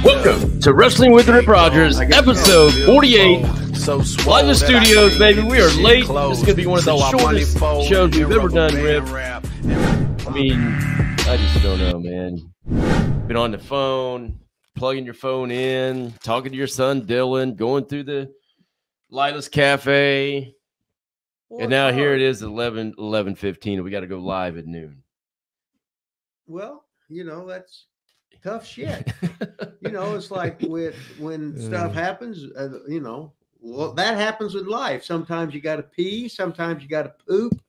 Welcome to Wrestling with Rip Rogers, episode 48. Live in the studios, baby. We are late. This is going to be one of the shortest shows we've ever done, Rip. I mean, I just don't know, man. Been on the phone, plugging your phone in, talking to your son, Dylan, going through the Lila's Cafe. And now here it is, 11:15. We got to go live at noon. Well, you know, that's tough shit. You know, it's like when stuff happens, you know, well, that happens with life. Sometimes you got to pee. Sometimes you got to poop.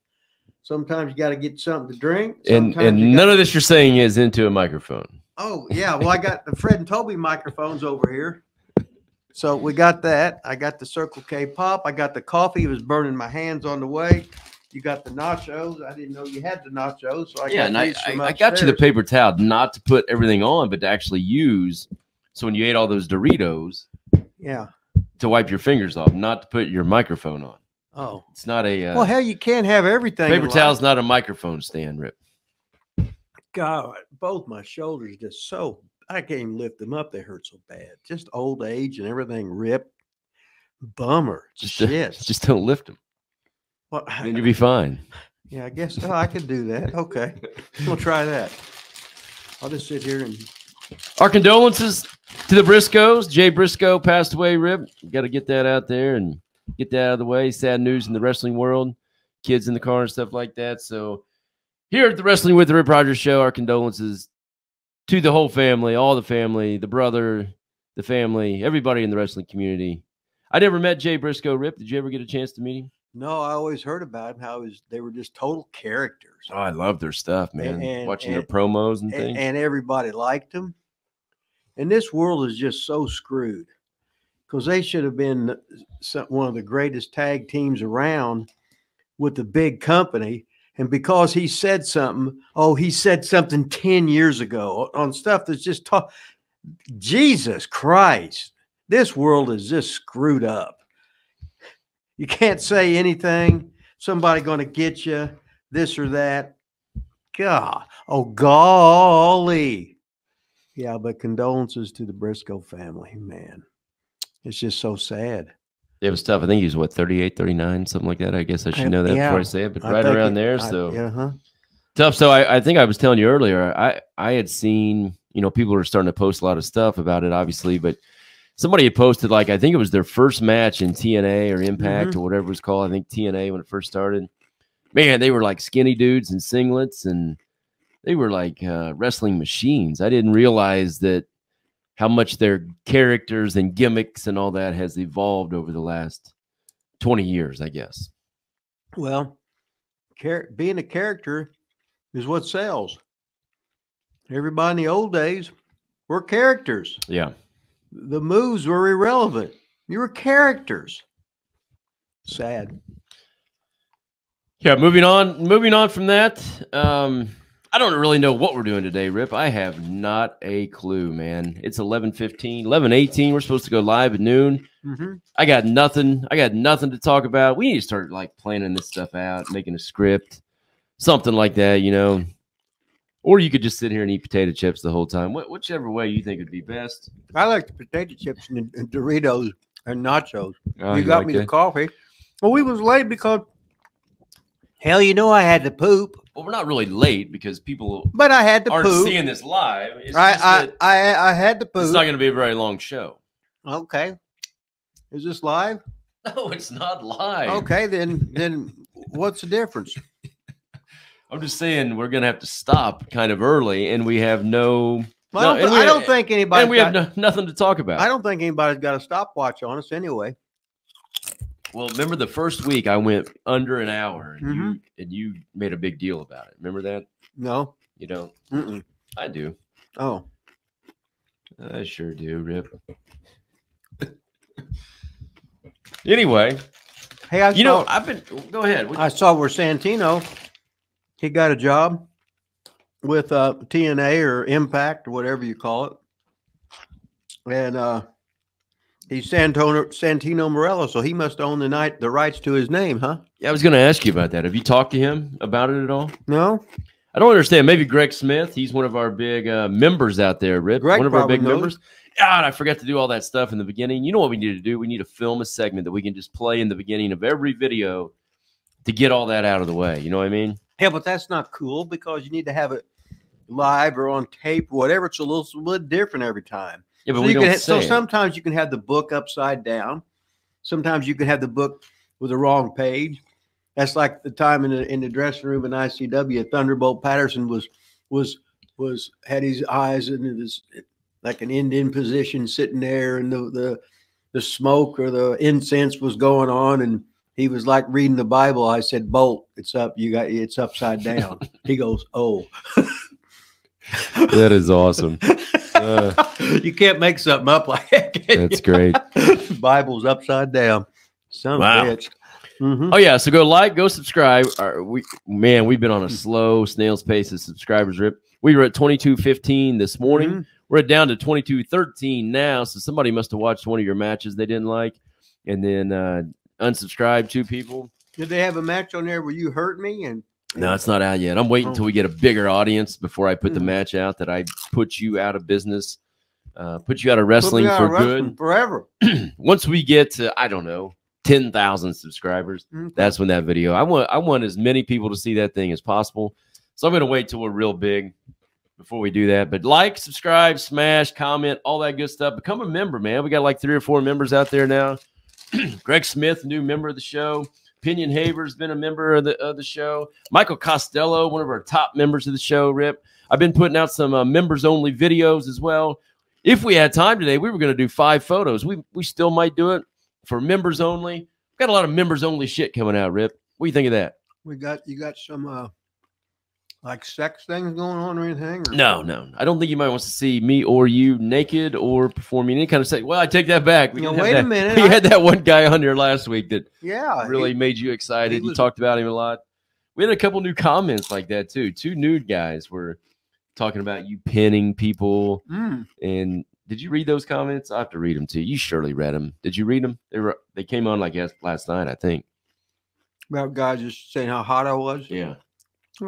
Sometimes you got to get something to drink. And none of this you're saying is into a microphone. Oh, yeah. Well, I got the Fred and Toby microphones over here. So we got that. I got the Circle K pop. I got the coffee. It was burning my hands on the way. You got the nachos. I didn't know you had the nachos. So I got you the paper towel, not to put everything on, but to actually use. So when you ate all those Doritos, yeah, to wipe your fingers off, not to put your microphone on. Oh, it's not a. Well, hell, you can't have everything. Paper towel's not a microphone stand, Rip. God, both my shoulders just so I can't even lift them up. They hurt so bad. Just old age and everything ripped. Bummer. Just don't lift them. Well, then you'll be fine. Yeah, I guess I could do that. Okay. We'll try that. I'll just sit here and. Our condolences to the Briscoes. Jay Briscoe passed away, Rip. Got to get that out there and get that out of the way. Sad news in the wrestling world. Kids in the car and stuff like that. So here at the Wrestling with the Rip Rogers show, our condolences to the whole family, all the family, the brother, the family, everybody in the wrestling community. I never met Jay Briscoe, Rip. Did you ever get a chance to meet him? No, I always heard about him, how they were just total characters. Oh, I love their stuff, man. Watching their promos and things. And everybody liked them. And this world is just so screwed because they should have been one of the greatest tag teams around with the big company. And because he said something, he said something 10 years ago on stuff that's just Jesus Christ, this world is just screwed up. You can't say anything. Somebody going to get you, this or that. God, golly. Yeah, but condolences to the Briscoe family, man. It's just so sad. It was tough. I think he was, what, 38, 39, something like that. I guess I should know that before I say it, but right around there. So tough. So I think I was telling you earlier, I had seen, you know, people were starting to post a lot of stuff about it, obviously, but somebody had posted, like, I think it was their first match in TNA or Impact or whatever it was called. I think TNA when it first started. Man, they were like skinny dudes in singlets, and they were like wrestling machines. I didn't realize that how much their characters and gimmicks and all that has evolved over the last 20 years, I guess. Well, being a character is what sells. Everybody in the old days were characters. Yeah. The moves were irrelevant. You were characters. Sad. Yeah, moving on from that. I don't really know what we're doing today, Rip. I have not a clue, man. It's 11:15, 11:18. We're supposed to go live at noon. I got nothing. To talk about. We need to start like planning this stuff out, making a script, something like that, you know. Or you could just sit here and eat potato chips the whole time. Whichever way you think would be best. I like the potato chips and Doritos and nachos. Oh, you got me the coffee. Well, we was late because, hell, you know I had to poop. Well, we're not really late because people but I had to aren't poop. Seeing this live. I had to poop. It's not going to be a very long show. Okay. Is this live? No, it's not live. Okay, then what's the difference? I'm just saying we're going to have to stop kind of early, and we have no. Well, I don't think anybody. And we have nothing to talk about. I don't think anybody's got a stopwatch on us anyway. Well, remember the first week I went under an hour, and you made a big deal about it. Remember that? No, you don't. I do. Oh, I sure do, Rip. Anyway, hey, I've been. Go ahead. I saw where Santino, he got a job with TNA or Impact or whatever you call it, and he's Santino Morello, so he must own the rights to his name, huh? Yeah, I was going to ask you about that. Have you talked to him about it at all? No. I don't understand. Maybe Greg Smith. He's one of our big members out there, Rip. One of our big members. God, I forgot to do all that stuff in the beginning. You know what we need to do? We need to film a segment that we can just play in the beginning of every video to get all that out of the way. You know what I mean? Yeah, but that's not cool because you need to have it live or on tape or whatever. It's a little different every time. Yeah, but so sometimes you can have the book upside down. Sometimes you can have the book with the wrong page. That's like the time in the dressing room in ICW. Thunderbolt Patterson had his eyes in this like an Indian position, sitting there, and the smoke or the incense was going on, and he was like reading the Bible. I said, "Bolt, it's up. It's upside down." He goes, "Oh." That is awesome. You can't make something up like that. That's great. Bible's upside down. Son of a bitch. Oh yeah, so go subscribe. We've been on a slow snail's pace of subscribers, Rip. We were at 2215 this morning. We're down to 2213 now. So somebody must have watched one of your matches they didn't like, and then unsubscribed 2 people. Did they have a match on there where you hurt me? And no, it's not out yet. I'm waiting until we get a bigger audience before I put the match out that I put you out of business, put you out of wrestling for good forever. Once we get to, I don't know, 10,000 subscribers, that's when that video. I want as many people to see that thing as possible. So I'm going to wait till we're real big before we do that. But like, subscribe, smash, comment, all that good stuff. Become a member, man. We got like 3 or 4 members out there now. Greg Smith, new member of the show. Pinion Haver's been a member of the show. Michael Costello, one of our top members of the show, Rip. I've been putting out some members-only videos as well. If we had time today, we were going to do 5 photos. We still might do it for members only. We've got a lot of members-only shit coming out, Rip. What do you think of that? You got some like sex things going on or anything? Or? No. I don't think you might want to see me or you naked or performing any kind of sex. Well, I take that back. Wait a minute. We had that one guy on here last week that really made you excited. You talked about him a lot. We had a couple new comments like that too. 2 nude guys were talking about you pinning people. And did you read those comments? I have to read them too. You surely read them. Did you read them? They came on like last night, I think. About guys just saying how hot I was. Yeah.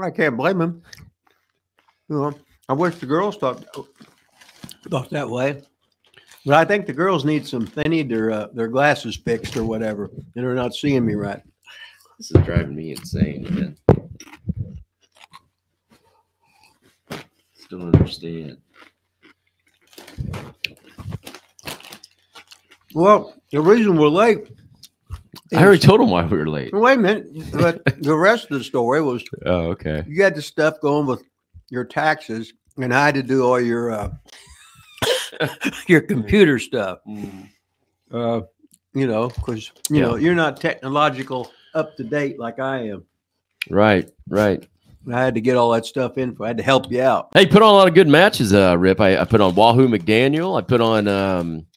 I can't blame him. You know, I wish the girls thought that way. But I think the girls need their glasses fixed or whatever, and they're not seeing me right. This is driving me insane, man. Still don't understand. Well, the reason we're late. I already told them why we were late. Wait a minute. But the rest of the story was, oh, okay. You had the stuff going with your taxes, and I had to do all your computer stuff. Because you know you're not technological up to date like I am. Right. I had to get all that stuff in. I had to help you out. Hey, put on a lot of good matches, Rip. I put on Wahoo McDaniel. I put on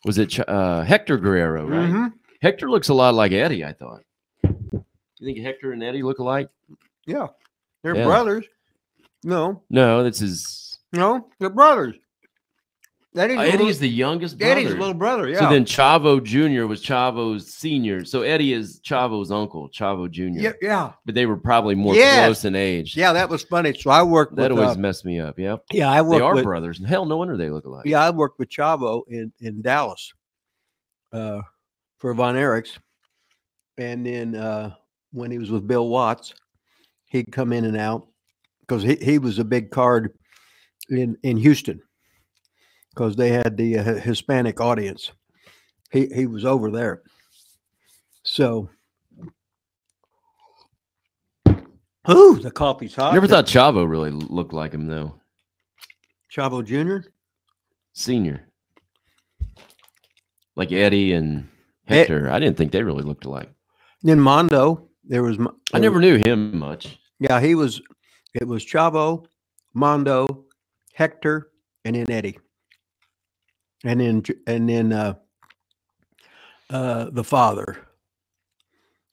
was it Hector Guerrero, right? Hector looks a lot like Eddie, I thought. You think Hector and Eddie look alike? Yeah. They're brothers. No, this is... No, they're brothers. Eddie's the youngest brother. Eddie's little brother, yeah. So then Chavo Jr. was Chavo's senior. So Eddie is Chavo's uncle, Chavo Jr. Yeah. But they were probably more close in age. Yeah, that was funny. So I worked with... That always messed me up, yeah. Yeah, I worked They are brothers. And hell, no wonder they look alike. Yeah, I worked with Chavo in Dallas. For Von Erichs, and then when he was with Bill Watts, he'd come in and out because he was a big card in Houston because they had the Hispanic audience. He was over there. So, the coffee's hot. Never thought Chavo really looked like him though. Chavo Jr. Senior, like Eddie and Hector. I didn't think they really looked alike. Then Mondo, I never knew him much. Yeah, it was Chavo, Mondo, Hector, and then Eddie. And then the father.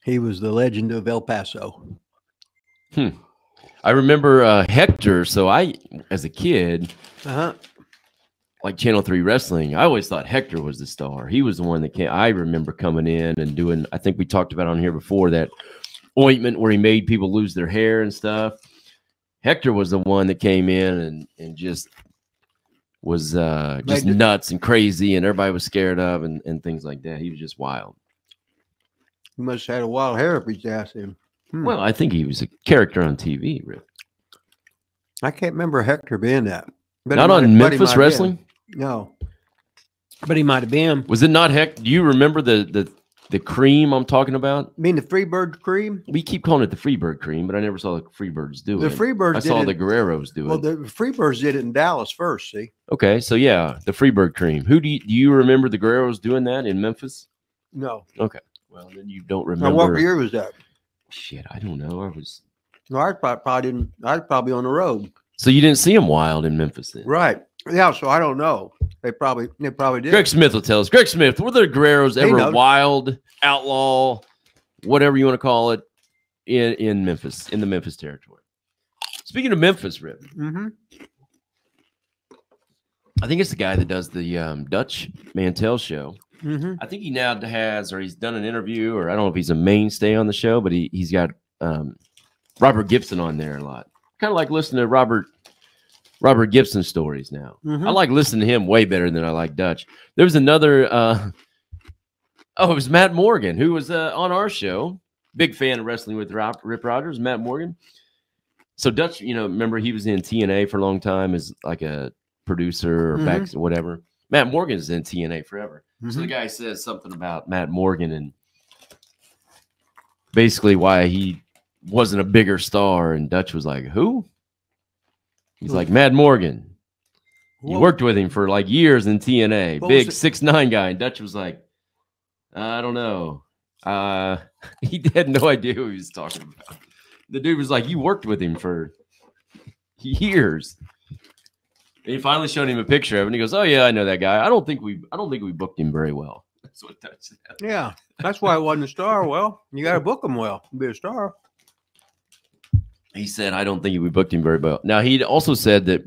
He was the legend of El Paso. I remember Hector. So as a kid, like Channel 3 Wrestling, I always thought Hector was the star. He was the one that came. I remember coming in and doing, I think we talked about on here before, that ointment where he made people lose their hair and stuff. Hector was the one that came in and just was just nuts and crazy, and everybody was scared of, and things like that. He was just wild. He must have had a wild hair up his ass. Well, I think he was a character on TV, Rip. I can't remember Hector being that. But not on Memphis Wrestling? No. But he might have been. Was it not Hector? Do you remember the cream I'm talking about? You mean the Freebird cream? We keep calling it the Freebird cream, but I never saw the Freebirds do it. The Freebirds I saw the Guerreros do it. Well, the Freebirds did it in Dallas first, see? Okay, so yeah, the Freebird cream. Who do you remember the Guerreros doing that in Memphis? No. Okay. Well, then you don't remember. Now, what year was that? Shit, I don't know. No, I probably didn't. I was probably on the road. So you didn't see him wild in Memphis then? Right. Yeah, so I don't know. They probably did. Greg Smith will tell us. Greg Smith, were the Guerreros ever wild, outlaw, whatever you want to call it, in Memphis, in the Memphis territory? Speaking of Memphis, Rip, I think it's the guy that does the Dutch Mantel show. I think he now has, or he's done an interview, or I don't know if he's a mainstay on the show, but he's got Robert Gibson on there a lot. Kind of like listening to Robert Gibson stories now. I like listening to him way better than I like Dutch. There was another, it was Matt Morgan, who was on our show. Big fan of Wrestling with Rip Rogers, Matt Morgan. So Dutch, remember he was in TNA for a long time as like a producer or back whatever. Matt Morgan's in TNA forever. So the guy says something about Matt Morgan and basically why he wasn't a bigger star. And Dutch was like, who? He's like, Matt Morgan. You worked with him for like years in TNA. Big 6'9" guy. And Dutch was like, I don't know. He had no idea who he was talking about. The dude was like, you worked with him for years. And he finally showed him a picture of it, and he goes, "Oh yeah, I know that guy. I don't think we booked him very well." That's what Dutch said. Yeah, that's why I wasn't a star. Well, you got to book him well to be a star. He said, "I don't think we booked him very well." Now he also said that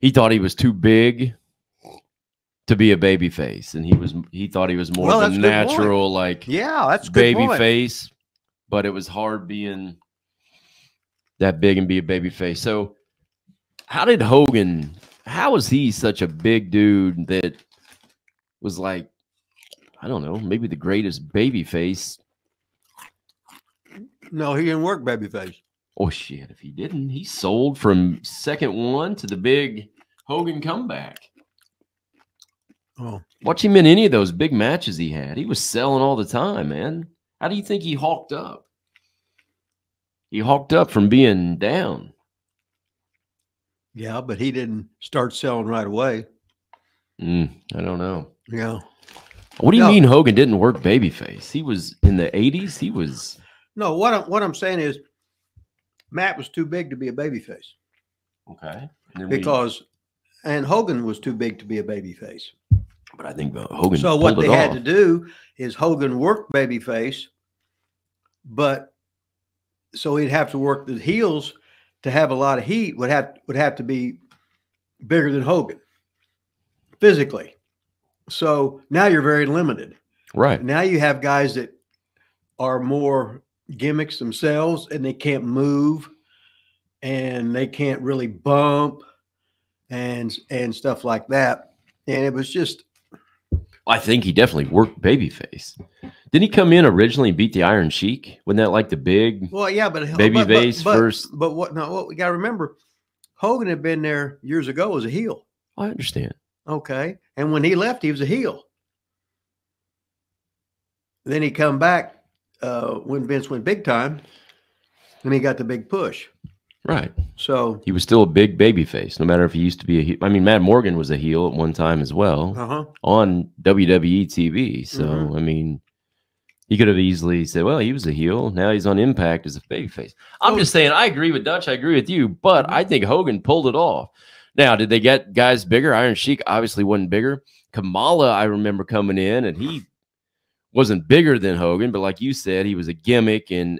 he thought he was too big to be a baby face, and he thought he was more of a natural, like that's baby face, but it was hard being that big and be a baby face. So. How was he such a big dude that was like, I don't know, maybe the greatest baby face? No, he didn't work baby face. Oh, shit. If he didn't, he sold from second one to the big Hogan comeback. Oh, watch him in any of those big matches he had. He was selling all the time, man. How do you think he hulked up? He hulked up from being down. Yeah, but he didn't start selling right away. I don't know. Yeah. What do you mean Hogan didn't work babyface? He was in the 80s. He was. No, what I'm saying is Matt was too big to be a babyface. Okay. And Hogan was too big to be a babyface. But I think Hogan. So what they had to do is Hogan worked babyface, but so he'd have to work the heels. To have a lot of heat would have to be bigger than Hogan physically. So now you're very limited. Right. Now you have guys that are more gimmicks themselves and they can't move and they can't really bump and stuff like that. And it was just. I think he definitely worked babyface. Didn't he come in originally and beat the Iron Sheik? Wasn't that like the big babyface first? But what we got to remember, Hogan had been there years ago as a heel. I understand. Okay. And when he left, he was a heel. Then he come back when Vince went big time and he got the big push. Right. So he was still a big baby face, no matter if he used to be a heel. I mean, Matt Morgan was a heel at one time as well on WWE TV. So, I mean, he could have easily said, well, he was a heel. Now he's on Impact as a baby face. I'm just saying, I agree with Dutch. I agree with you, but I think Hogan pulled it off. Now, did they get guys bigger? Iron Sheik obviously wasn't bigger. Kamala, I remember coming in, and he wasn't bigger than Hogan, but like you said, he was a gimmick and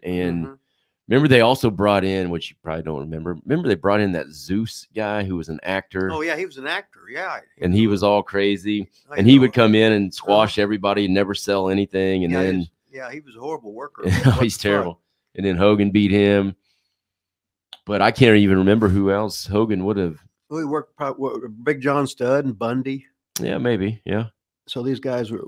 remember, they also brought in, which you probably don't remember. Remember, they brought in that Zeus guy who was an actor. Oh, yeah, he was an actor, yeah. And he was all crazy. And he would come in and squash everybody and never sell anything. And then. He was a horrible worker. He's terrible. And then Hogan beat him. But I can't even remember who else Hogan would have. We worked Big John Studd and Bundy. Yeah, maybe. Yeah. So these guys were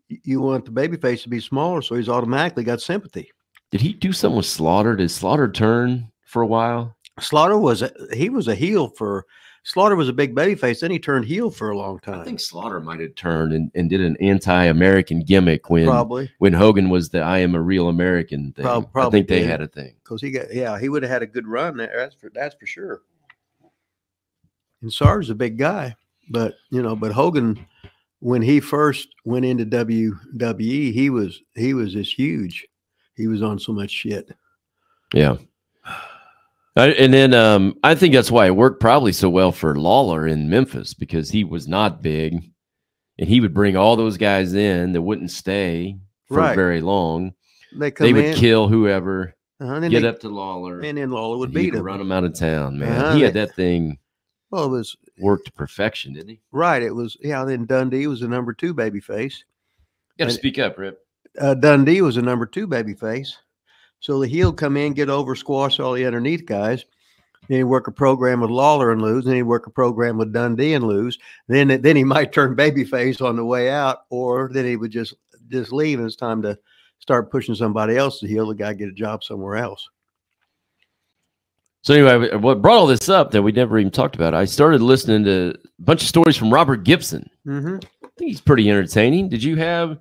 you want the babyface to be smaller, so he's automatically got sympathy. Did he do something with Slaughter? Did Slaughter turn for a while? Slaughter was a heel for. Slaughter was a big babyface. Then he turned heel for a long time. I think Slaughter might have turned and did an anti-American gimmick when Hogan was the "I am a real American" thing. I think they had a thing because he would have had a good run there. That's for sure. And Sarge's a big guy, but Hogan, when he first went into WWE, he was this huge. He was on so much shit. Yeah. And then I think that's why it worked probably so well for Lawler in Memphis, because he was not big, and he would bring all those guys in that wouldn't stay for very long. They would kill whoever, get up to Lawler, and then Lawler would beat him, run him out of town. Man, he had that thing. Well, it was worked to perfection, didn't he? Right. It was. Yeah. Then Dundee was the number 2 babyface. You got to speak up, Rip. Dundee was the number 2 babyface. So the heel come in, get over, squash all the underneath guys. Then he'd work a program with Lawler and lose. Then he'd work a program with Dundee and lose. Then he might turn babyface on the way out, or then he would just leave, and it's time to start pushing somebody else to heel. The guy get a job somewhere else. So anyway, what brought all this up that we never even talked about, I started listening to a bunch of stories from Robert Gibson. Mm-hmm. I think he's pretty entertaining. Did you have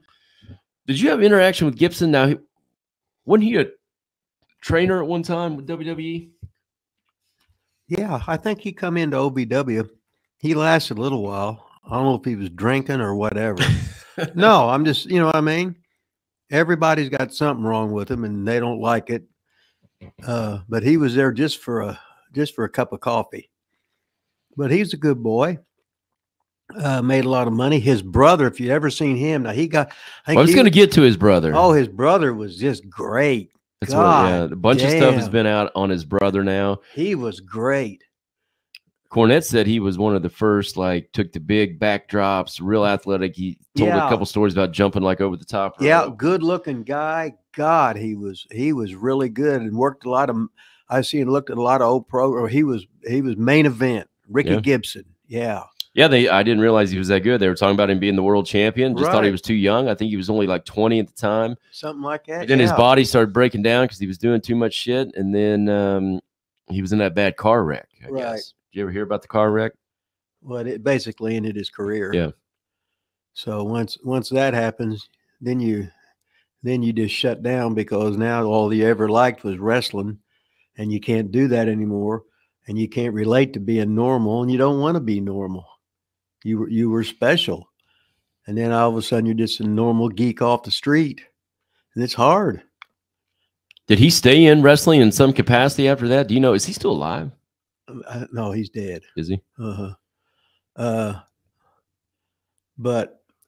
interaction with Gibson? Now, wasn't he a trainer at one time with WWE? Yeah, I think he come into OVW. He lasted a little while. I don't know if he was drinking or whatever. No, I'm just, you know what I mean? Everybody's got something wrong with him and they don't like it. But he was there just for a cup of coffee. But he's a good boy. Made a lot of money. His brother, if you ever seen him, now he got. I was going to get to his brother. Oh, his brother was just great. That's a bunch of stuff has been out on his brother now. He was great. Cornette said he was one of the first, took the big backdrops, real athletic. He told a couple stories about jumping over the top. Yeah, good looking guy. God, he was really good and worked a lot of. I've seen looked at a lot of old programs. He was main event. Ricky Gibson. Yeah. Yeah, I didn't realize he was that good. They were talking about him being the world champion. Just thought he was too young. I think he was only 20 at the time. Something like that. But then his body started breaking down because he was doing too much shit. And then he was in that bad car wreck, I guess. Did you ever hear about the car wreck? Well, it basically ended his career. Yeah. So once that happens, then you just shut down, because now all you ever liked was wrestling, and you can't do that anymore, and you can't relate to being normal, and you don't want to be normal. You were special, and then all of a sudden you're just a normal geek off the street, and it's hard. Did he stay in wrestling in some capacity after that? Do you know? Is he still alive? No, he's dead. Is he? But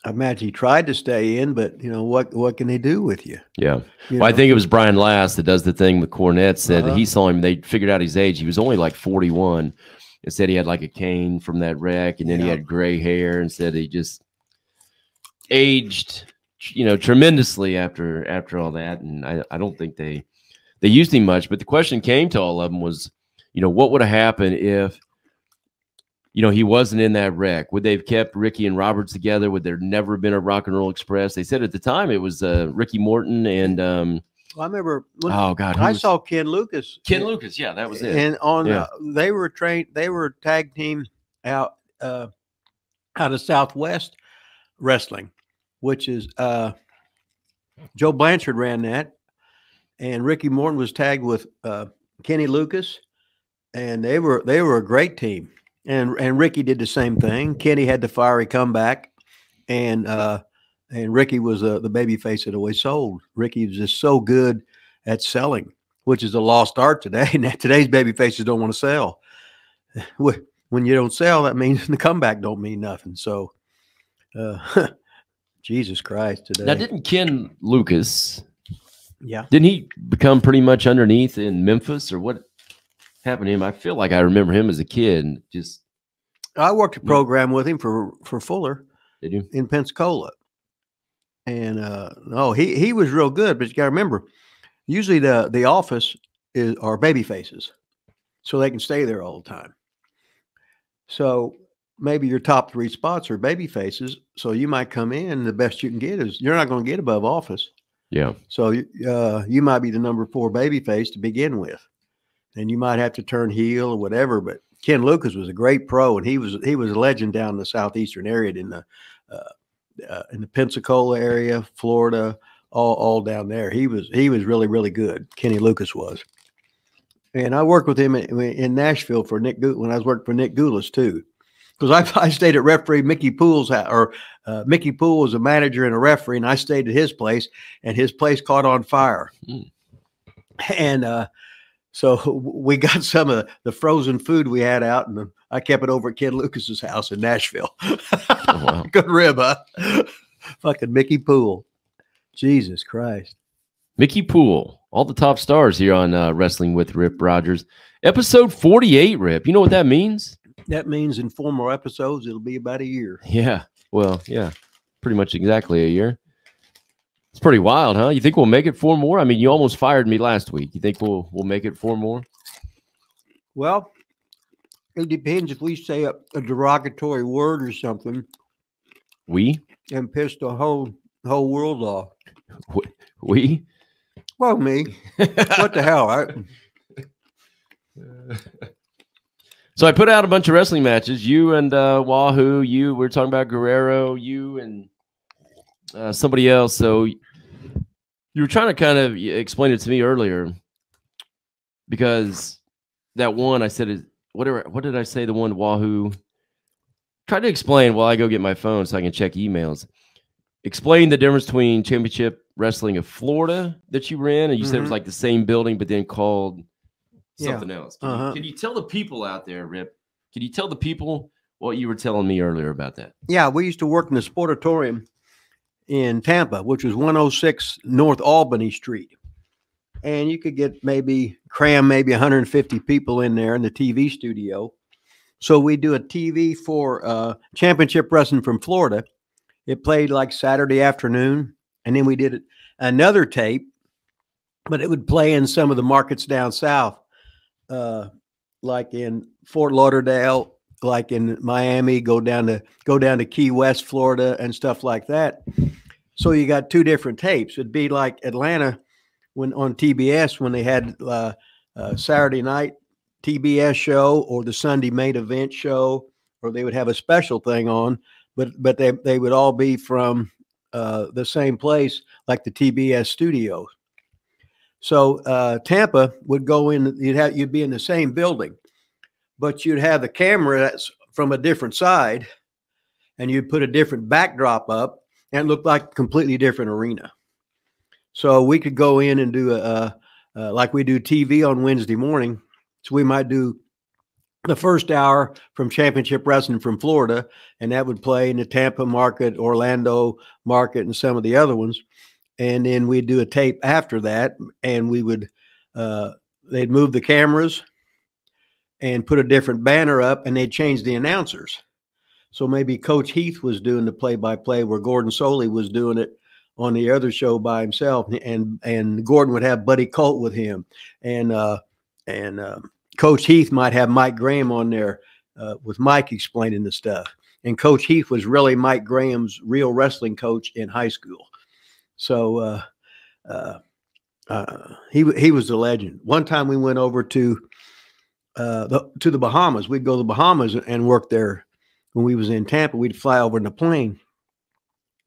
I imagine he tried to stay in, but what can they do with you? Yeah. I think it was Brian Last that does the thing with Cornette. Said that he saw him. They figured out his age. He was only 41. It said he had a cane from that wreck, and then he had gray hair, and said he just aged, tremendously after all that. And I don't think they used him much. But the question came to all of them was, what would have happened if, he wasn't in that wreck? Would they have kept Ricky and Robert together? Would there never have been a Rock and Roll Express? They said at the time it was Ricky Morton and I remember. I saw Ken Lucas. Ken Lucas, yeah, that was it. And they were tag team out of Southwest Wrestling, which is Joe Blanchard ran that, and Ricky Morton was tagged with Kenny Lucas, and they were a great team. And Ricky did the same thing. Kenny had the fiery comeback, and Ricky was the babyface that always sold. Ricky was just so good at selling, which is a lost art today. Now, today's babyfaces don't want to sell. When you don't sell, that means the comeback don't mean nothing. So, Jesus Christ, today. Now, didn't Ken Lucas? Yeah. Didn't he become pretty much underneath in Memphis, or what happened to him? I feel like I remember him as a kid. And I worked a program with him for Fuller. Did you? In Pensacola. And he was real good, but you got to remember, usually the office are baby faces, so they can stay there all the time. So maybe your top 3 spots are baby faces. So you might come in, the best you can get is you're not going to get above office. Yeah. So you might be the number 4 baby face to begin with, and you might have to turn heel or whatever. But Ken Lucas was a great pro, and he was a legend down in the southeastern area, in the Pensacola area, Florida, all down there. He was really, really good. Kenny Lucas was. And I worked with him in Nashville for Nick when I was working for Nick Goulas too, because I stayed at referee Mickey Poole's house, or Mickey Poole was a manager and a referee, and I stayed at his place, and his place caught on fire. And so we got some of the frozen food we had out, and I kept it over at Ken Lucas's house in Nashville. Oh, wow. Good rib, huh? Fucking Mickey Poole. Jesus Christ. Mickey Poole, all the top stars here on Wrestling with Rip Rogers. Episode 48, Rip. You know what that means? That means in 4 more episodes, it'll be about a year. Yeah. Well, yeah. Pretty much exactly a year. It's pretty wild, huh? You think we'll make it 4 more? I mean, you almost fired me last week. You think we'll make it 4 more? Well, it depends if we say a derogatory word or something. We? And piss the whole world off. We? Well, me. What the hell? So I put out a bunch of wrestling matches. You and Wahoo. We were talking about Guerrero. You and somebody else. So you were trying to kind of explain it to me earlier, because that one I said is whatever. What did I say? The one Wahoo. Try to explain while I go get my phone so I can check emails. Explain the difference between Championship Wrestling of Florida that you ran, and you said it was like the same building, but then called something else. Can you tell the people out there, Rip? Can you tell the people what you were telling me earlier about that? Yeah, we used to work in the Sportatorium in Tampa, which was 106 North Albany Street. And you could get cram maybe 150 people in there in the TV studio. So we do a TV for Championship Wrestling from Florida. It played like Saturday afternoon, and then we did another tape, but it would play in some of the markets down south, like in Fort Lauderdale, like in Miami, go down to Key West, Florida, and stuff like that. So you got 2 different tapes. It'd be like Atlanta when on TBS when they had Saturday night TBS show or the Sunday main event show, or they would have a special thing on. But they would all be from the same place, like the TBS studios. So Tampa would go in. You'd be in the same building, but you'd have the camera that's from a different side, and you'd put a different backdrop up, and it looked like a completely different arena. So we could go in and do like we do TV on Wednesday morning. So we might do the first hour from Championship Wrestling from Florida, and that would play in the Tampa market, Orlando market, and some of the other ones. And then we'd do a tape after that, and we would they'd move the cameras and put a different banner up, and they'd change the announcers. So maybe Coach Heath was doing the play-by-play where Gordon Soley was doing it on the other show by himself, and Gordon would have Buddy Colt with him, and Coach Heath might have Mike Graham on there with Mike explaining the stuff. And Coach Heath was really Mike Graham's real wrestling coach in high school. So he was a legend. One time we went over to the Bahamas. We'd go to the Bahamas and work there when we was in Tampa. We'd fly over in the plane,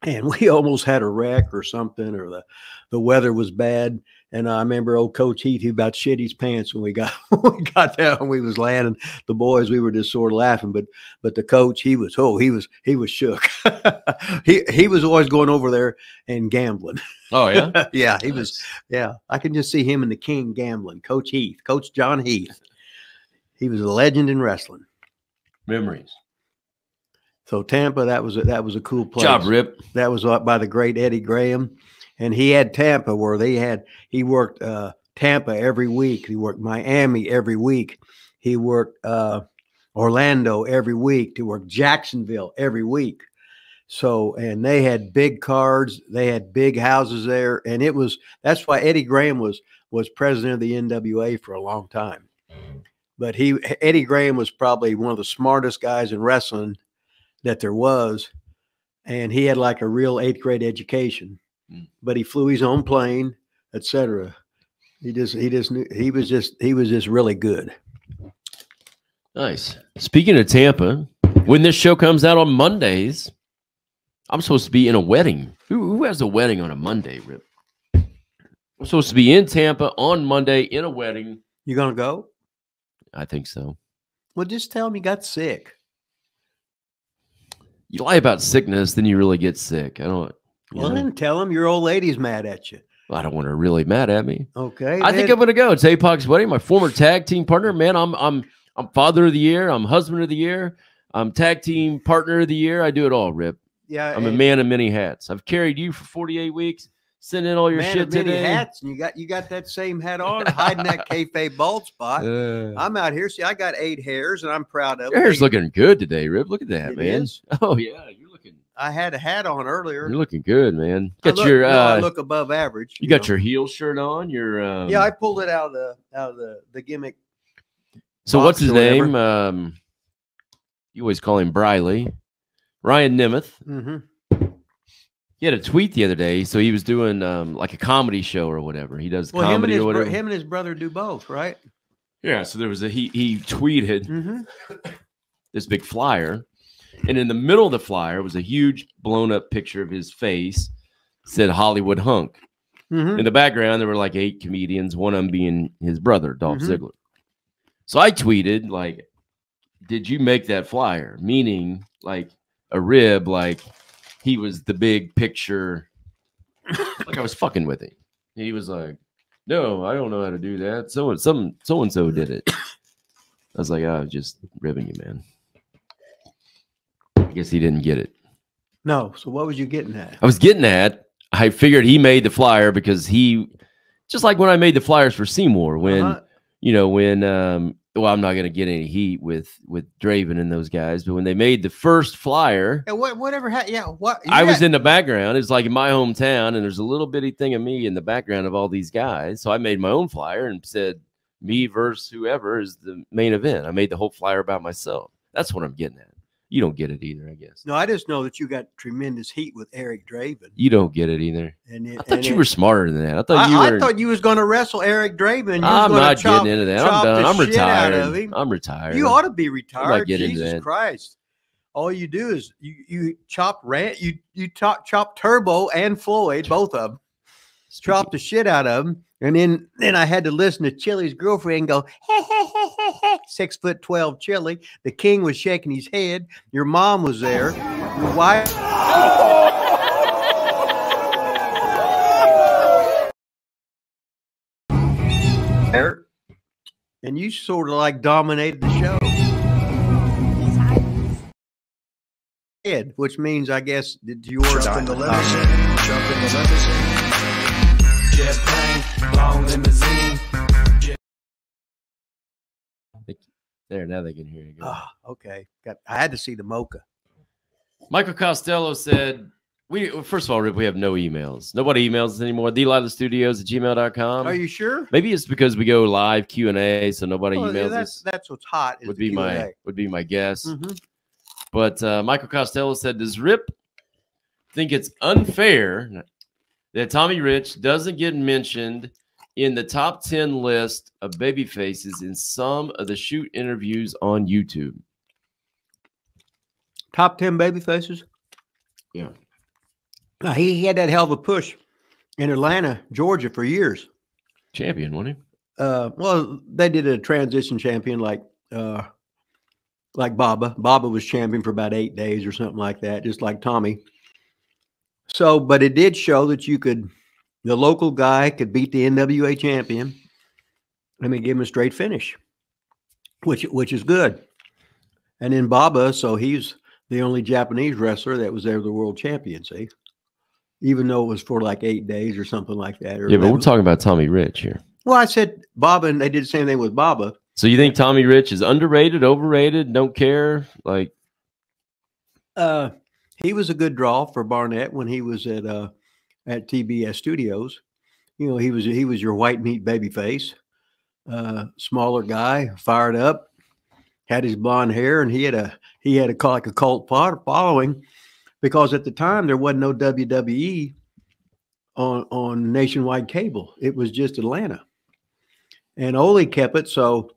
and we almost had a wreck or something, or the weather was bad. And I remember old Coach Heath, he about shit his pants when we got there and we was landing. The boys, we were just sort of laughing, but the coach, he was shook. he was always going over there and gambling. Oh yeah, yeah, he was. Yeah, I can just see him and the King gambling. Coach Heath, Coach John Heath. He was a legend in wrestling. Memories. So Tampa, that was a cool place. Job, Rip. That was by the great Eddie Graham. And he had Tampa where he worked Tampa every week. He worked Miami every week. He worked Orlando every week. He worked Jacksonville every week. So, and they had big cards, they had big houses there, and that's why Eddie Graham was president of the NWA for a long time. But Eddie Graham was probably one of the smartest guys in wrestling that there was, and he had like a real 8th grade education. But he flew his own plane, etc. He was just really good. Nice. Speaking of Tampa, when this show comes out on Mondays, I'm supposed to be in a wedding. Who has a wedding on a Monday, Rip? I'm supposed to be in Tampa on Monday in a wedding. You gonna go? I think so. Well, just tell him you got sick. You lie about sickness, then you really get sick. I don't. Well, then tell him your old lady's mad at you. Well, I don't want her really mad at me. Okay. I think I'm gonna go. It's APOC's wedding. My former tag team partner. Man, I'm father of the year. I'm husband of the year. I'm tag team partner of the year. I do it all, Rip. Yeah, I'm a man of many hats. I've carried you for 48 weeks, sent in all your shit today. Many hats, and you got that same hat on, hiding that kayfabe bald spot. I'm out here. See, I got 8 hairs, and I'm proud of it. Your hair's looking good today, Rip. Look at that, man. Is? Oh yeah, you're looking. I had a hat on earlier. You're looking good, man. I look above average. You got your heel shirt on. Yeah, I pulled it out of the gimmick. So what's his name? You always call him Briley. Ryan Nemeth. He had a tweet the other day. So he was doing like a comedy show or whatever. He does comedy or whatever. Him and his brother do both, right? Yeah. So there was he tweeted this big flyer, and in the middle of the flyer was a huge blown up picture of his face. Said Hollywood Hunk. In the background, there were like 8 comedians, one of them being his brother, Dolph Ziggler. So I tweeted like, "Did you make that flyer?" Meaning like a rib, like he was the big picture, like I was fucking with him. He was like, "No, I don't know how to do that. So and so did it." I was like, "Oh, just ribbing you, man." I guess he didn't get it. No. So what was you getting at? I was getting at, I figured he made the flyer because he, just like when I made the flyers for Seymour, when well, I'm not going to get any heat with Draven and those guys, but when they made the first flyer, I was in the background. It's like in my hometown, and there's a little bitty thing of me in the background of all these guys. So I made my own flyer and said, me versus whoever is the main event. I made the whole flyer about myself. That's what I'm getting at. You don't get it either, I guess. No, I just know that you got tremendous heat with Eric Draven. You don't get it either. I thought you were smarter than that. I thought you was going to wrestle Eric Draven. I'm not getting into that. I'm done. I'm retired. I'm retired. You ought to be retired. I'm not getting into that. Christ. All you do is you chop chop Turbo and Floyd, both of them. Chop the shit out of them. And then I had to listen to Chili's girlfriend go, 6'12" Chili. The king was shaking his head. Your mom was there. Your wife. And you sort of like dominated the show. Which means, I guess, did you order jump in the limousine? Jump in the limousine. Jet plane, long limousine. There, now they can hear you. Oh, okay. I had to see the mocha. Michael Costello said, first of all, Rip, we have no emails. Nobody emails us anymore. DLiveTheStudios@gmail.com. Are you sure? Maybe it's because we go live Q&A, so nobody emails us. That's what's hot. Would be my guess. But Michael Costello said, does Rip think it's unfair that Tommy Rich doesn't get mentioned in the top 10 list of baby faces in some of the shoot interviews on YouTube? Top 10 baby faces? Yeah. He had that hell of a push in Atlanta, Georgia for years. Champion, wasn't he? Well, they did a transition champion like Baba. Baba was champion for about 8 days or something like that, just like Tommy. So, but it did show that the local guy could beat the NWA champion and they give him a straight finish, which is good. And then Baba, so he's the only Japanese wrestler that was ever the world champion, see? Even though it was for like 8 days or something like that. Yeah, but we're talking about Tommy Rich here. Well, I said Baba, and they did the same thing with Baba. So you think Tommy Rich is underrated, overrated, don't care? Like, he was a good draw for Barnett when he was at TBS Studios. You know, he was your white meat babyface, smaller guy, fired up, had his blonde hair, and he had a like a cult following, because at the time there wasn't no WWE on nationwide cable. It was just Atlanta, and Ole kept it so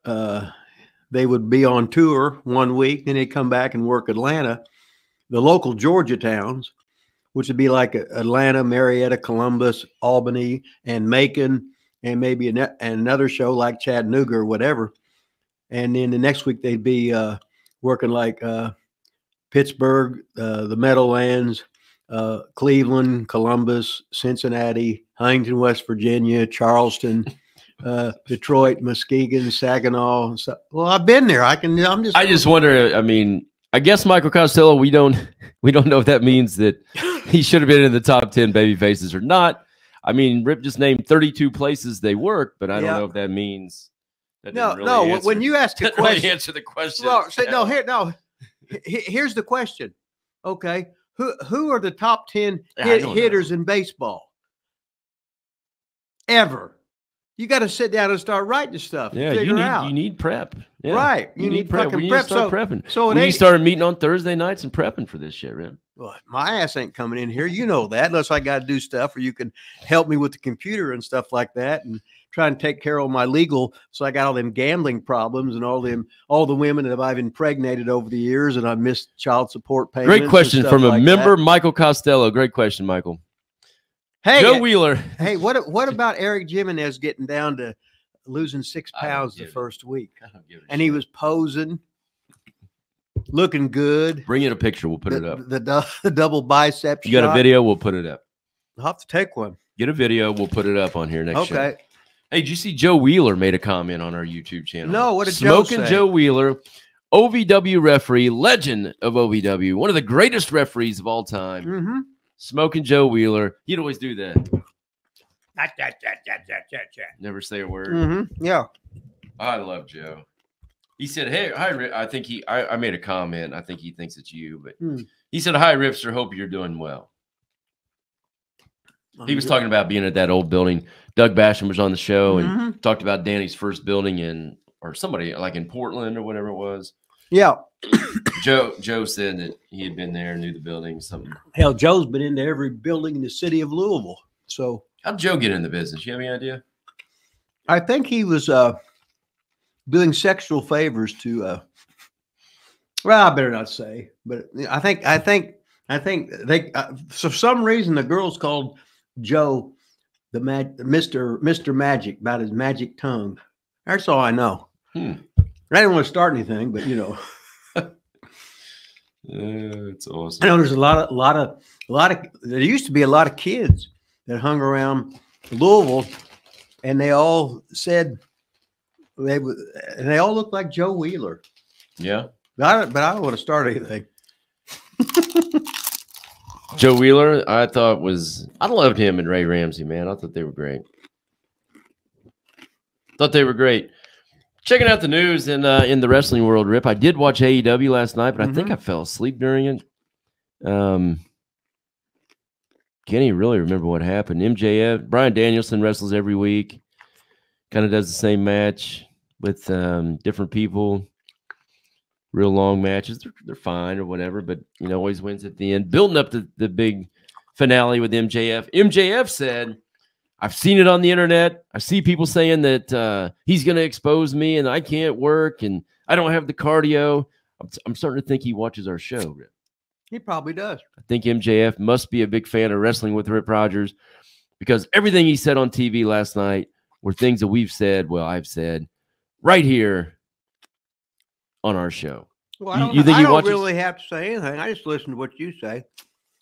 they would be on tour one week, then they'd come back and work Atlanta, the local Georgia towns, which would be like Atlanta, Marietta, Columbus, Albany, and Macon, and maybe another show like Chattanooga or whatever. And then the next week they'd be working like Pittsburgh, the Meadowlands, Cleveland, Columbus, Cincinnati, Huntington, West Virginia, Charleston, Detroit, Muskegon, Saginaw. So, well, I've been there. I just wonder. I mean, I guess Michael Costello, we don't know if that means that he should have been in the top 10 baby faces or not. I mean, Rip just named 32 places they worked, but I don't know if that means that. No. When you ask the question, really answer the question. Well, here's the question. Okay, who are the top 10 hitters in baseball ever? You got to sit down and start writing stuff. Yeah, you need prep. Yeah. Right. You need prep. We need to start prepping. So we started meeting on Thursday nights and prepping for this shit, Rip. Well, my ass ain't coming in here. You know that, unless I got to do stuff, or you can help me with the computer and stuff like that, and try and take care of my legal. So I got all them gambling problems and all the women that I've impregnated over the years, and I missed child support payments. Great question from a member, Michael Costello. Great question, Michael. Hey, Joe Wheeler. Hey, what about Eric Jimenez getting down to losing 6 pounds the first week? And he was posing, looking good. Bring in a picture. We'll put it up. The double bicep. You got a video? We'll put it up. I'll have to take one. Get a video. We'll put it up on here next show. Okay. Hey, did you see Joe Wheeler made a comment on our YouTube channel? No, what did Joe say? Smoking Joe Wheeler, OVW referee, legend of OVW, one of the greatest referees of all time. Mm-hmm. Smoking Joe Wheeler. He'd always do that. Never say a word. Mm-hmm. Yeah. I love Joe. He said, hey, hi, Rip. I think I made a comment. I think he thinks it's you, but he said, hi, Ripster. Hope you're doing well. He was talking about being at that old building. Doug Basham was on the show and talked about Danny's first building or somebody like in Portland or whatever it was. Yeah. Joe said that he had been there, knew the building, something. Hell, Joe's been into every building in the city of Louisville. So how'd Joe get in the business? You have any idea? I think he was doing sexual favors to well, I better not say, but I think they for some reason the girls called Joe the Mr. Magic, about his magic tongue. That's all I know. I didn't want to start anything, but you know. It's awesome. I know there's a lot of there used to be a lot of kids that hung around Louisville, and they all said they all looked like Joe Wheeler. Yeah. But I don't want to start anything. Joe Wheeler, I loved him and Ray Ramsey, man. I thought they were great. Checking out the news in the wrestling world, Rip. I did watch AEW last night, but I think I fell asleep during it. Can't even really remember what happened. MJF, Bryan Danielson wrestles every week. Kind of does the same match with different people. Real long matches. They're fine or whatever, but you know, always wins at the end. Building up the big finale with MJF. MJF said, I've seen it on the internet. I see people saying that he's going to expose me and I can't work and I don't have the cardio. I'm starting to think he watches our show, Rip. He probably does. I think MJF must be a big fan of Wrestling with Rip Rogers, because everything he said on TV last night were things that I've said right here on our show. Well, I don't really have to say anything. I just listen to what you say,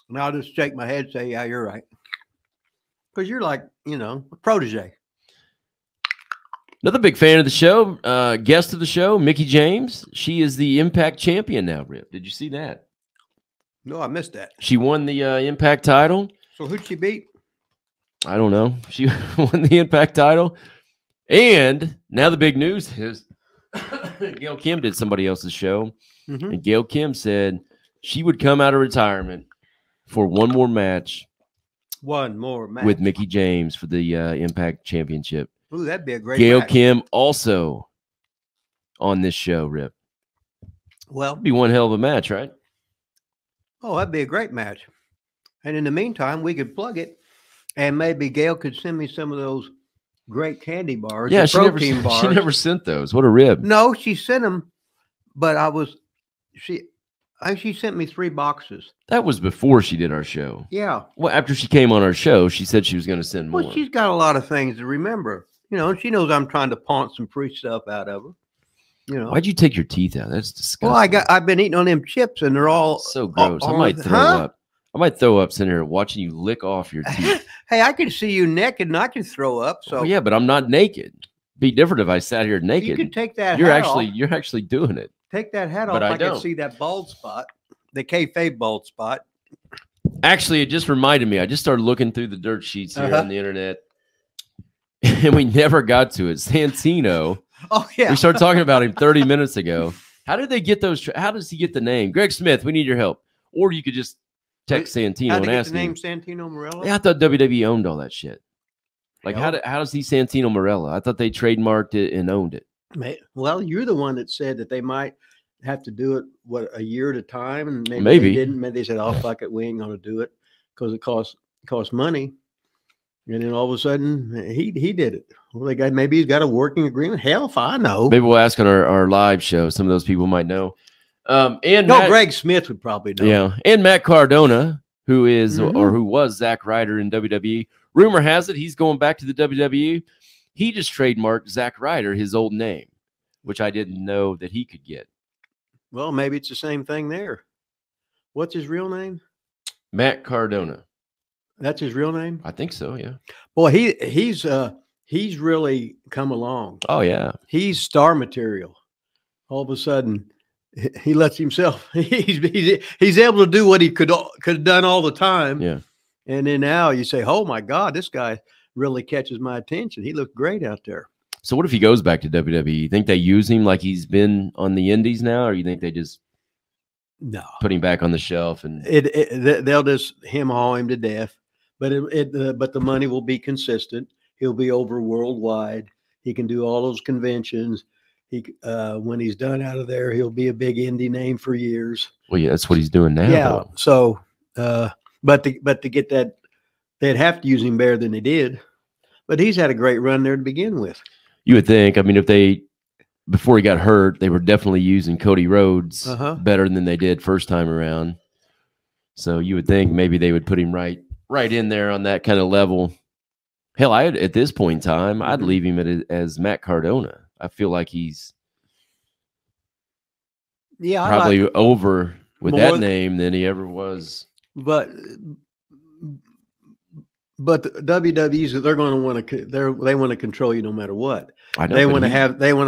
and I'll just shake my head and say, yeah, you're right. Because you're like, you know, a protege. Another big fan of the show, guest of the show, Mickie James. She is the Impact champion now, Rip. Did you see that? No, I missed that. She won the Impact title. So who'd she beat? I don't know. She won the Impact title. And now the big news is Gail Kim did somebody else's show. And Gail Kim said she would come out of retirement for one more match. One more match with Mickie James for the Impact Championship. Ooh, that'd be a great Gail match. Kim also on this show, Rip. Well, it'd be one hell of a match, right? Oh, that'd be a great match. And in the meantime, we could plug it, and maybe Gail could send me some of those great candy bars. Yeah, protein she bars. never sent those. What a rib. No, she sent them, but she sent me 3 boxes. That was before she did our show. Yeah. Well, after she came on our show, she said she was going to send more. Well, she's got a lot of things to remember. You know, she knows I'm trying to pawn some free stuff out of her. You know. Why'd you take your teeth out? That's disgusting. Well, I've been eating on them chips, and they're all so gross. I might throw up. I might throw up sitting here watching you lick off your teeth. Hey, I can see you naked, and I can throw up. So yeah, but I'm not naked. Be different if I sat here naked. You can take that. You're actually doing it. Take that hat off. I can see that bald spot, the kayfabe bald spot. Actually, it just reminded me. I just started looking through the dirt sheets here on the internet, and we never got to it. Santino. Oh yeah, we started talking about him 30 minutes ago. How did they get those? How does he get the name? Greg Smith. We need your help. Or you could just text Santino and ask him. Name Santino Marella. Yeah, I thought WWE owned all that shit. Like, how does he Santino Marella? I thought they trademarked it and owned it. Well, you're the one that said that they might have to do it a year at a time, and maybe they didn't. Maybe they said, "Oh fuck it, we ain't gonna do it because it costs money." And then all of a sudden, he did it. Well, maybe he's got a working agreement. Hell if I know. Maybe we'll ask on our live show. Some of those people might know. Greg Smith would probably know. Yeah, and Matt Cardona, who is or who was Zack Ryder in WWE. Rumor has it he's going back to the WWE. He just trademarked Zack Ryder, his old name, which I didn't know that he could get. Well, maybe it's the same thing there. What's his real name? Matt Cardona. That's his real name? I think so, yeah. Boy, he's really come along. Oh, yeah. He's star material. All of a sudden, he lets himself. He's able to do what he could have done all the time. Yeah. And then now you say, "Oh my God, this guy really catches my attention. He looked great out there." So what if he goes back to WWE? You think they use him like he's been on the Indies now, or you think they just put him back on the shelf and they'll just haul him to death? But but the money will be consistent. He'll be over worldwide. He can do all those conventions. When he's done out of there, he'll be a big indie name for years. Well, yeah, that's what he's doing now. Yeah. Though. So, but to get that, they'd have to use him better than they did. But he's had a great run there to begin with. You would think. I mean, before he got hurt, they were definitely using Cody Rhodes better than they did first time around. So you would think maybe they would put him right in there on that kind of level. Hell, at this point in time, I'd leave him as Matt Cardona. I feel like he's probably over with that name than he ever was. But the WWE's, they're going to want to they want to control you no matter what. I know, they want to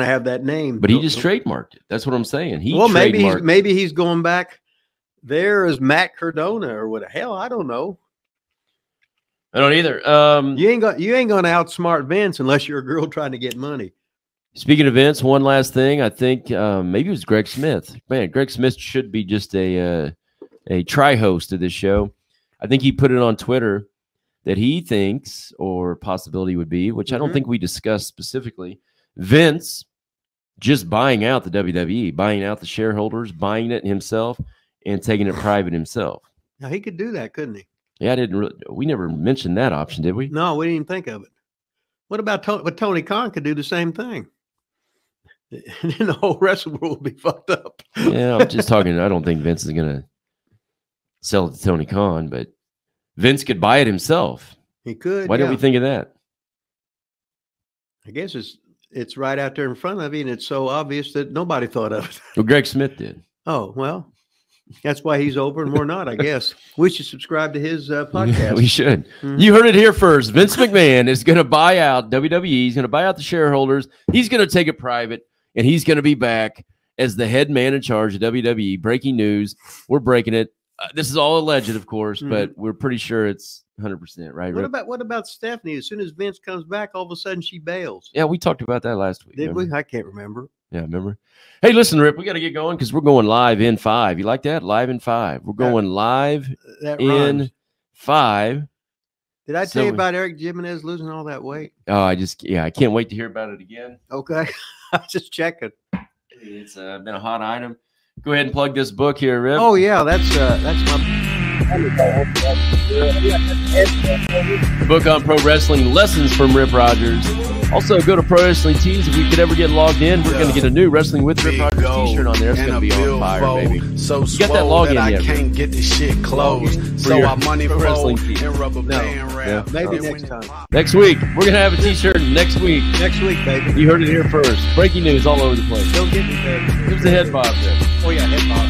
have that name. But he just trademarked it. That's what I'm saying. Maybe he's going back there as Matt Cardona or what the hell. I don't know. I don't either. You ain't going to outsmart Vince unless you're a girl trying to get money. Speaking of Vince, one last thing. I think maybe it was Greg Smith. Man, Greg Smith should be just a tri-host of this show. I think he put it on Twitter that he thinks, or possibility would be, which I don't think we discussed specifically, Vince just buying out the WWE, buying out the shareholders, buying it himself, and taking it private himself. Now, he could do that, couldn't he? Yeah, we never mentioned that option, did we? No, we didn't even think of it. What about Tony Khan could do the same thing? And then the whole rest of the world would be fucked up. Yeah, I'm just talking. I don't think Vince is going to sell it to Tony Khan, but Vince could buy it himself. He could. Why don't we think of that? I guess it's right out there in front of you, and it's so obvious that nobody thought of it. Well, Greg Smith did. Oh, well, that's why he's over and we're not, I guess. We should subscribe to his podcast. We should. You heard it here first. Vince McMahon is going to buy out WWE. He's going to buy out the shareholders. He's going to take it private, and he's going to be back as the head man in charge of WWE. Breaking news. We're breaking it. This is all alleged, of course, but we're pretty sure it's 100%, right? What about Stephanie? As soon as Vince comes back, all of a sudden she bails. Yeah, we talked about that last week. Did we? I can't remember. Yeah, remember? Hey, listen, Rip, we got to get going because we're going live in 5. You like that? Live in 5. We're going live in 5. Did I tell you about Eric Jimenez losing all that weight? Oh, I can't wait to hear about it again. Okay. I was just checking. It's been a hot item. Go ahead and plug this book here, Rip. Oh, yeah, that's my book on pro wrestling, Lessons from Rip Rogers. Also, go to Pro Wrestling Tees. If we could ever get logged in, we're going to get a new Wrestling with Rip Rogers t-shirt on there. It's going to be on fire, baby. So you got that login yet? I can't get this shit closed. So I money Pro Wrestling Tees. Maybe next time. Next week. We're going to have a t-shirt next week. Next week, baby. You heard it here first. Breaking news all over the place. Don't get me, baby. Give us a head bob there. Oh, yeah, head bob.